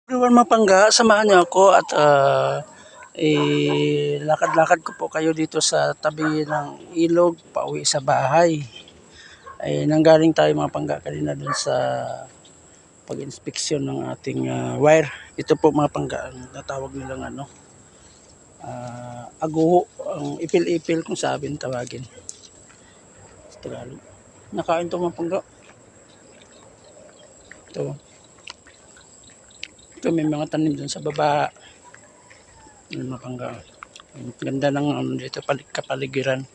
Everyone mapangga, samahan niyo ako at lakad-lakad ko po kayo dito sa tabi ng ilog pauwi sa bahay. Ay nanggaling tayo mga pangga kanina dun sa pag-inspeksyon ng ating wire. Ito po mga pangga ang natawag nilang aguho, ang ipil-ipil kung sabing tawagin sa Tagalog. Nakain to mga pangga. Ito may mga tanim dun sa baba. Yung mga pangga. Ang ganda ng dito kapaligiran.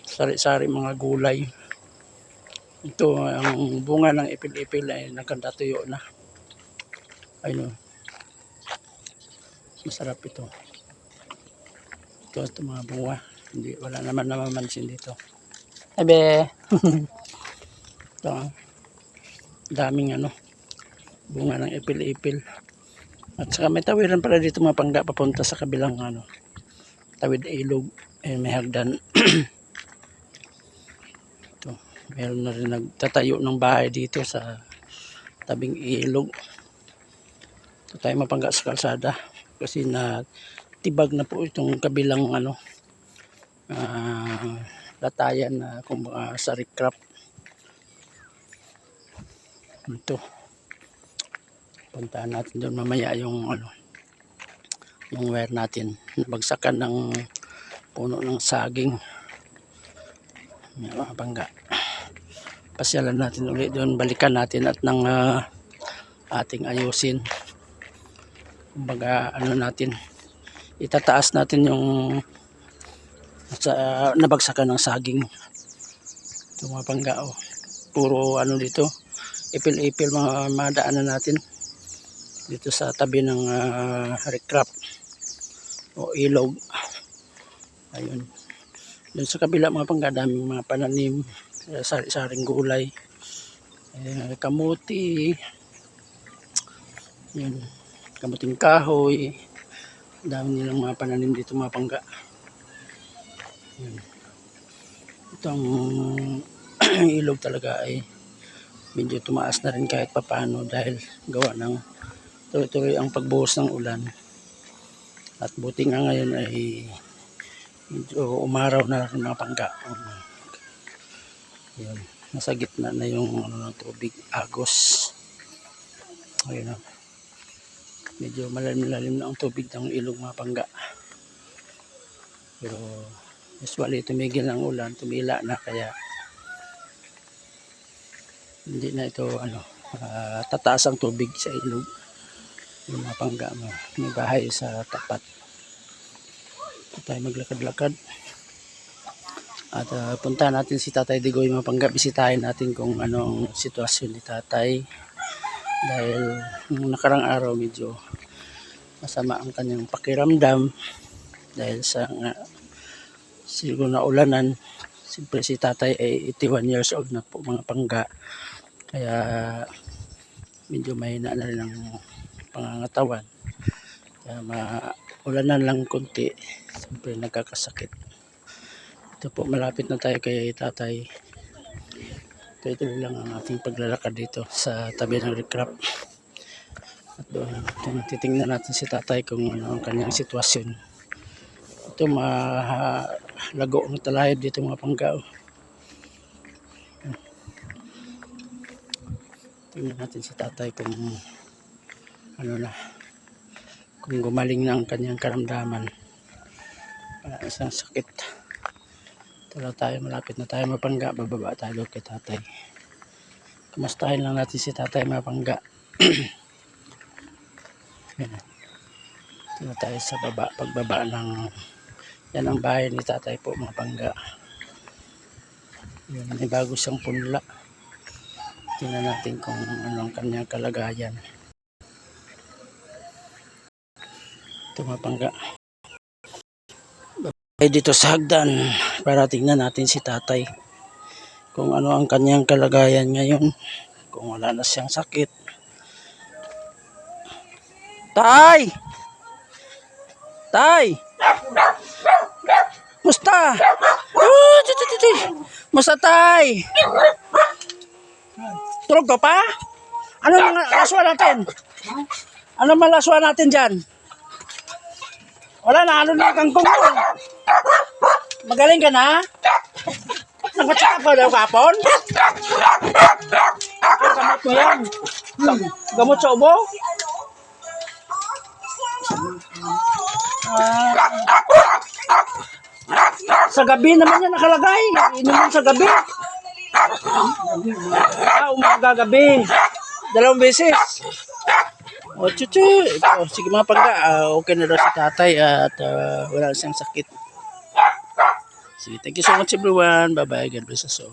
Sari-sari mga gulay. Ito ang bunga ng ipil-ipil ay nagkandatuyo na. Ayun. Masarap ito. Ito mga bunga. Hindi, wala naman namamansin dito. Ebe. Ito. Daming bunga ng ipil-ipil. At saka may tawiran pala dito mga pangga papunta sa kabilang tawid ilog. May hagdan. Ito, meron na rin nagtatayo ng bahay dito sa tabing ilog. Ito tayo mapangga sa kalsada kasi na tibag na po itong kabilang latayan na kumbaga sa recrap. Ito. Puntahan natin doon mamaya yung wire natin. Nabagsakan ng puno ng saging. Mga pangga. Pasyalan natin ulit doon, balikan natin at nang ating ayusin. Kumbaga natin, itataas natin yung nabagsakan ng saging. Ito mga pangga, puro dito, ipil-ipil mga madaanan natin dito sa tabi ng recrap o ilog. Ayun. Doon sa kabila mga pangga, daming mga pananim, sari-saring gulay, kamuti, yun, kamuting kahoy, dami nilang mga pananim dito mga pangga. Yun. Itong ilog talaga ay medyo tumaas na rin kahit papano dahil gawa ng tuloy-tuloy ang pagbuhos ng ulan. At buti nga ngayon ay medyo umaraw na rin mga pangga. Yun. Nasa gitna na yung ng tubig, agos. Ayun. Medyo malalim-lalim na ang tubig ng ilog mga pangga. Pero usually tumigil ang ulan, tumila na kaya hindi na ito tataas ang tubig sa ilog. Yung mga pangga mo, may bahay sa tapat. Ito tayo maglakad-lakad at puntahan natin si Tatay Digoy mga pangga. Bisitahin natin kung ano ang sitwasyon ni Tatay dahil nung nakarang araw medyo masama ang kanyang pakiramdam dahil sa siguro na ulanan. Siyempre si Tatay ay 81 years old na po mga pangga, kaya medyo mahina na rin ang pangangatawan, kaya maulanan lang konti, siyempre nagkakasakit. Ito po, malapit na tayo kay Tatay. Ito lang ang ating paglalakad dito sa tabi ng recrap. At doon, titingnan natin si Tatay kung ano ang kanyang sitwasyon. Ito lago ng talahib dito mga pangga. Tingnan natin si Tatay kung kung gumaling na ang kanyang karamdaman. Wala isang sakit. Tala tayo, malapit na tayo mapangga. Bababa tayo kay Tatay. Kumustahin lang natin si Tatay mapangga. Tala tayo sa baba. Pagbaba ng yan ang bahay ni Tatay po mga pangga. Yan, may bago siyang punla. Tingnan natin kung ano ang kanyang kalagayan. Ito mga pangga. Ay dito sa hagdan para tingnan natin si Tatay kung ano ang kanyang kalagayan ngayon, kung wala na siyang sakit. Tay! Tay! Musta? Musta Tay? Tulog ka pa? Ano ang aswa natin? Ano malaswa natin dyan? Wala na, ano na ang kangkong mo? Magaling ka na? Nagpa-check up ka daw kapon? Gamot mo yan. Gamot sa ubo? Sa gabi naman yan nakalagay. Inumin sa gabi. Umaga gabi. 2 beses. O, chuchu. Ito, sige mga pangga. Okay na daw si tatay at wala siyang sakit. Sige, thank you so much everyone. Bye-bye. God bless us all.